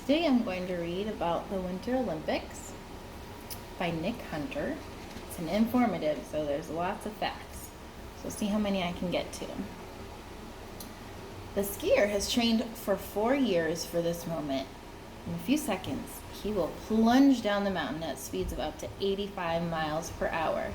Today I'm going to read about the Winter Olympics by Nick Hunter. It's an informative, so there's lots of facts. So see how many I can get to. The skier has trained for 4 years for this moment. In a few seconds, he will plunge down the mountain at speeds of up to 85 miles per hour.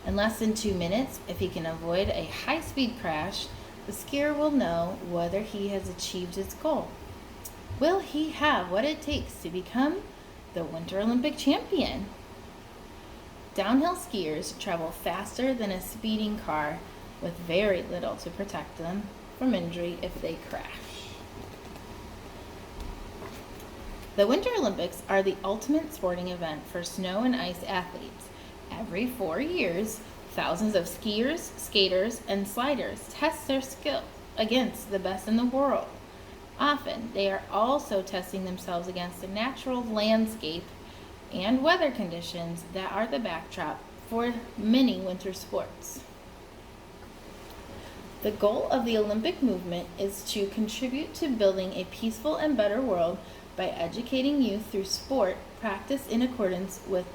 In less than 2 minutes, if he can avoid a high-speed crash, the skier will know whether he has achieved his goal. Will he have what it takes to become the Winter Olympic champion? Downhill skiers travel faster than a speeding car with very little to protect them from injury if they crash. The Winter Olympics are the ultimate sporting event for snow and ice athletes. Every 4 years, thousands of skiers, skaters, and sliders test their skill against the best in the world. Often, they are also testing themselves against the natural landscape and weather conditions that are the backdrop for many winter sports. The goal of the Olympic movement is to contribute to building a peaceful and better world by educating youth through sport practice in accordance with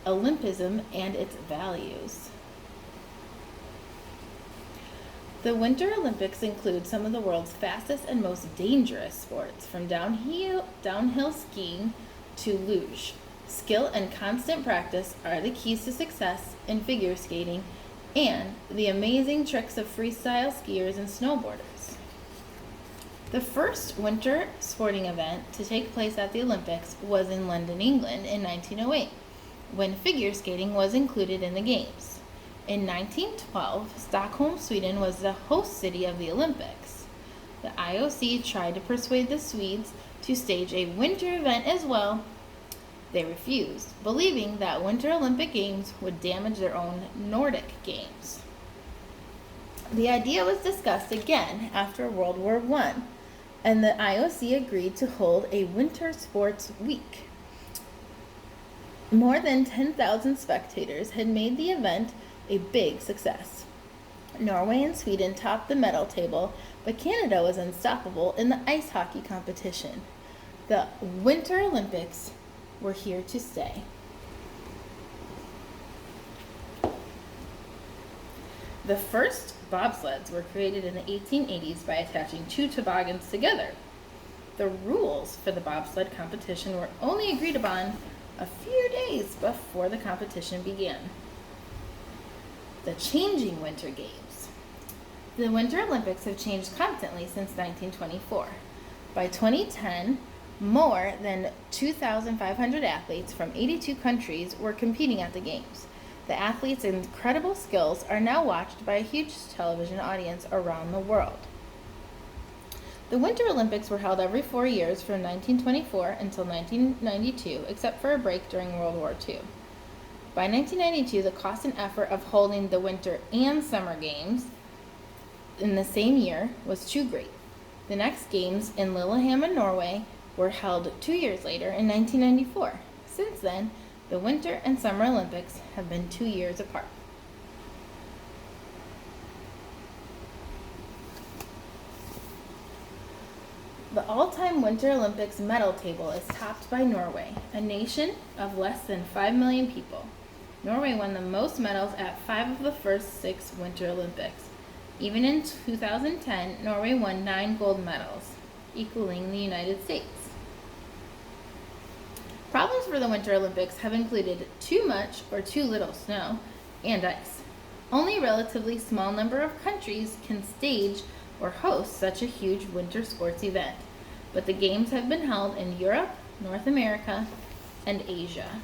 Olympism and its values. The Winter Olympics include some of the world's fastest and most dangerous sports, from downhill skiing to luge. Skill and constant practice are the keys to success in figure skating and the amazing tricks of freestyle skiers and snowboarders. The first winter sporting event to take place at the Olympics was in London, England in 1908, when figure skating was included in the Games. In 1912, Stockholm, Sweden was the host city of the Olympics. The IOC tried to persuade the Swedes to stage a winter event as well. They refused, believing that Winter Olympic Games would damage their own Nordic Games. The idea was discussed again after World War I, and the IOC agreed to hold a Winter Sports Week. More than 10,000 spectators had made the event a big success. Norway and Sweden topped the medal table, but Canada was unstoppable in the ice hockey competition. The Winter Olympics were here to stay. The first bobsleds were created in the 1880s by attaching 2 toboggans together. The rules for the bobsled competition were only agreed upon a few days before the competition began. The changing Winter Games. The Winter Olympics have changed constantly since 1924. By 2010, more than 2,500 athletes from 82 countries were competing at the Games. The athletes' incredible skills are now watched by a huge television audience around the world. The Winter Olympics were held every 4 years from 1924 until 1992, except for a break during World War II. By 1992, the cost and effort of holding the Winter and Summer Games in the same year was too great. The next Games in Lillehammer, Norway, were held 2 years later in 1994. Since then, the Winter and Summer Olympics have been 2 years apart. The all-time Winter Olympics medal table is topped by Norway, a nation of less than 5 million people. Norway won the most medals at 5 of the first 6 Winter Olympics. Even in 2010, Norway won 9 gold medals, equaling the United States. Problems for the Winter Olympics have included too much or too little snow and ice. Only a relatively small number of countries can stage or host such a huge winter sports event, but the Games have been held in Europe, North America, and Asia.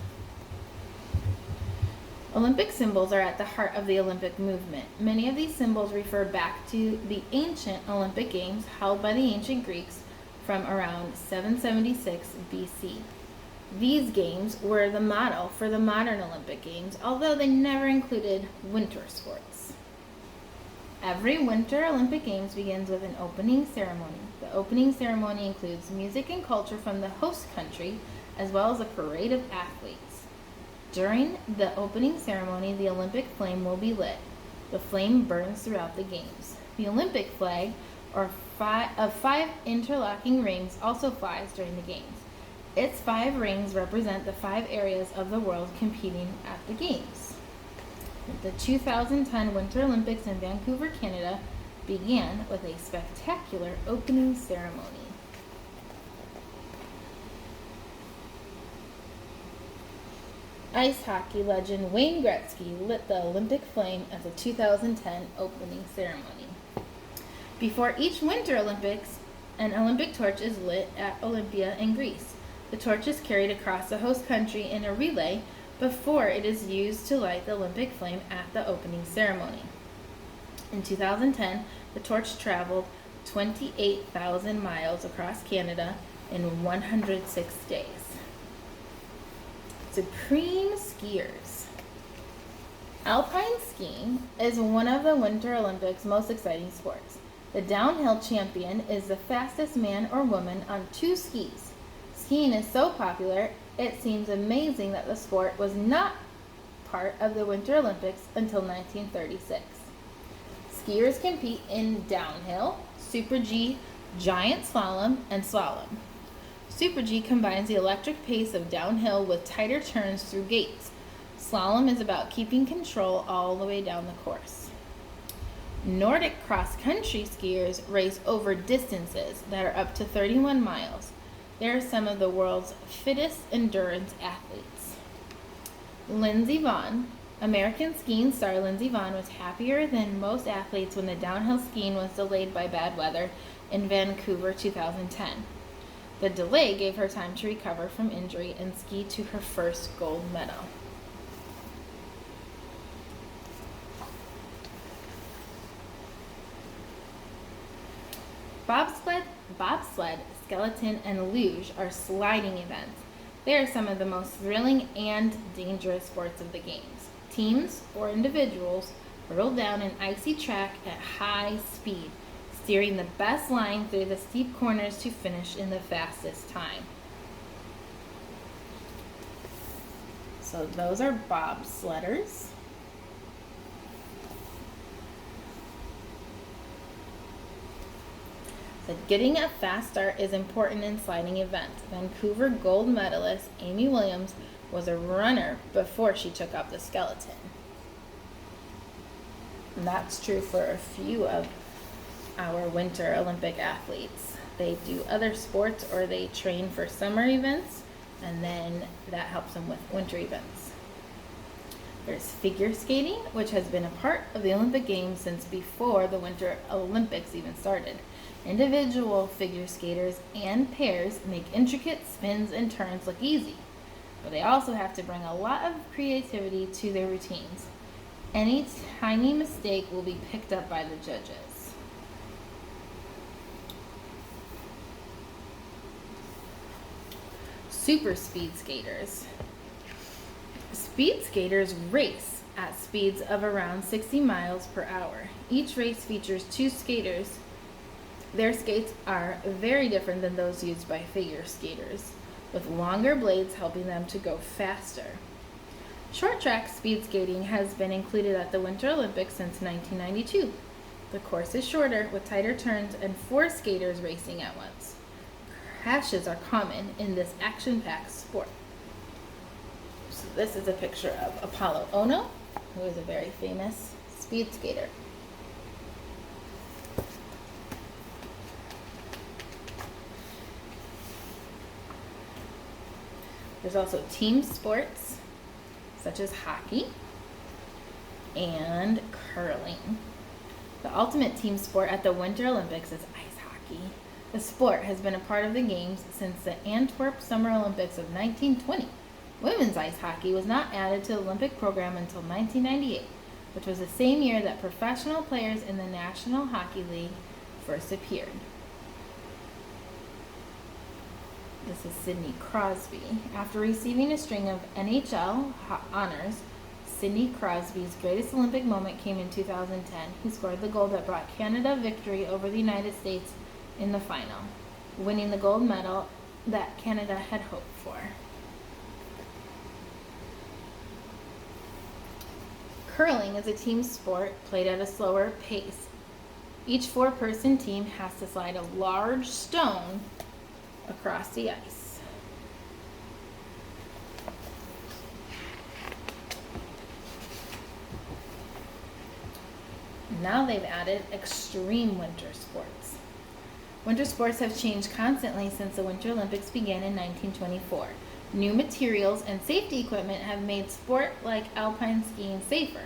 Olympic symbols are at the heart of the Olympic movement. Many of these symbols refer back to the ancient Olympic Games held by the ancient Greeks from around 776 BC. These games were the model for the modern Olympic Games, although they never included winter sports. Every Winter Olympic Games begins with an opening ceremony. The opening ceremony includes music and culture from the host country, as well as a parade of athletes. During the opening ceremony, the Olympic flame will be lit. The flame burns throughout the Games. The Olympic flag, of 5 interlocking rings, also flies during the Games. Its 5 rings represent the 5 areas of the world competing at the Games. The 2010 Winter Olympics in Vancouver, Canada began with a spectacular opening ceremony. Ice hockey legend Wayne Gretzky lit the Olympic flame at the 2010 opening ceremony. Before each Winter Olympics, an Olympic torch is lit at Olympia in Greece. The torch is carried across the host country in a relay before it is used to light the Olympic flame at the opening ceremony. In 2010, the torch traveled 28,000 miles across Canada in 106 days. Supreme skiers. Alpine skiing is one of the Winter Olympics' most exciting sports. The downhill champion is the fastest man or woman on 2 skis. Skiing is so popular, it seems amazing that the sport was not part of the Winter Olympics until 1936. Skiers compete in downhill, Super G, giant slalom, and slalom. Super G combines the electric pace of downhill with tighter turns through gates. Slalom is about keeping control all the way down the course. Nordic cross-country skiers race over distances that are up to 31 miles. They are some of the world's fittest endurance athletes. Lindsey Vonn. American skiing star Lindsey Vonn was happier than most athletes when the downhill skiing was delayed by bad weather in Vancouver 2010. The delay gave her time to recover from injury and ski to her first gold medal. Bobsled, skeleton, and luge are sliding events. They are some of the most thrilling and dangerous sports of the Games. Teams or individuals hurtle down an icy track at high speed, steering the best line through the steep corners to finish in the fastest time. So those are bobsledders. So getting a fast start is important in sliding events. Vancouver gold medalist Amy Williams was a runner before she took up the skeleton. And that's true for a few of our Winter Olympic athletes. They do other sports or they train for summer events, and then that helps them with winter events. There's figure skating, which has been a part of the Olympic Games since before the Winter Olympics even started. Individual figure skaters and pairs make intricate spins and turns look easy, but they also have to bring a lot of creativity to their routines. Any tiny mistake will be picked up by the judges. Super speed skaters. Speed skaters race at speeds of around 60 miles per hour. Each race features 2 skaters. Their skates are very different than those used by figure skaters, with longer blades helping them to go faster. Short track speed skating has been included at the Winter Olympics since 1992. The course is shorter with tighter turns and 4 skaters racing at once. Crashes are common in this action-packed sport. So this is a picture of Apollo Ono, who is a very famous speed skater. There's also team sports, such as hockey and curling. The ultimate team sport at the Winter Olympics is ice hockey. The sport has been a part of the Games since the Antwerp Summer Olympics of 1920. Women's ice hockey was not added to the Olympic program until 1998, which was the same year that professional players in the National Hockey League first appeared. This is Sidney Crosby. After receiving a string of NHL honors, Sidney Crosby's greatest Olympic moment came in 2010. He scored the goal that brought Canada victory over the United States in the final, winning the gold medal that Canada had hoped for. Curling is a team sport played at a slower pace. Each 4-person team has to slide a large stone across the ice. Now they've added extreme winter sports. Winter sports have changed constantly since the Winter Olympics began in 1924. New materials and safety equipment have made sport like alpine skiing safer.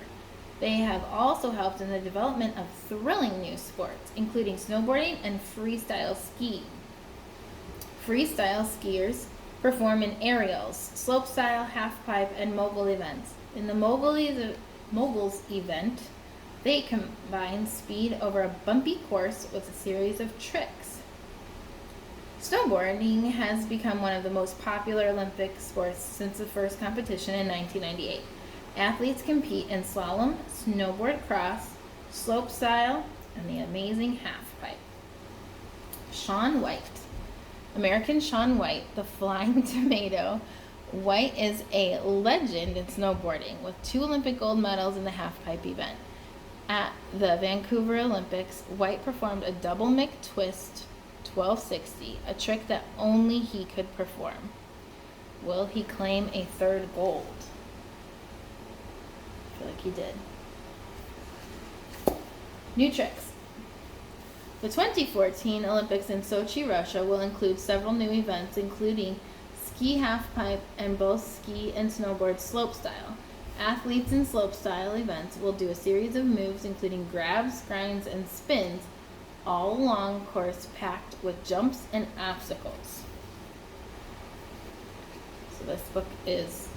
They have also helped in the development of thrilling new sports, including snowboarding and freestyle skiing. Freestyle skiers perform in aerials, slopestyle, halfpipe, and mogul events. In the moguls event, they combine speed over a bumpy course with a series of tricks. Snowboarding has become one of the most popular Olympic sports since the first competition in 1998. Athletes compete in slalom, snowboard cross, slopestyle, and the amazing halfpipe. Shaun White. American Shaun White, the Flying Tomato. White is a legend in snowboarding with 2 Olympic gold medals in the halfpipe event. At the Vancouver Olympics, White performed a double McTwist 1260, a trick that only he could perform. Will he claim a 3rd gold? I feel like he did. New tricks. The 2014 Olympics in Sochi, Russia will include several new events, including ski halfpipe and both ski and snowboard slopestyle. Athletes in slopestyle events will do a series of moves, including grabs, grinds, and spins, all along course packed with jumps and obstacles. So this book is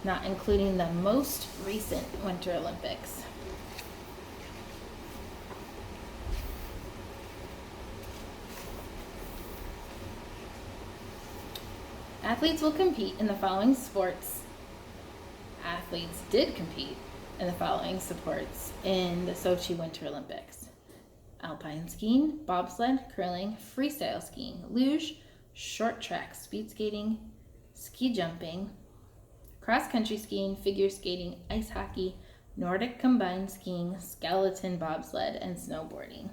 not including the most recent Winter Olympics. Athletes will compete in the following sports. Athletes did compete in the following sports in the Sochi Winter Olympics: alpine skiing, bobsled, curling, freestyle skiing, luge, short track, speed skating, ski jumping, cross-country skiing, figure skating, ice hockey, Nordic combined skiing, skeleton bobsled, and snowboarding.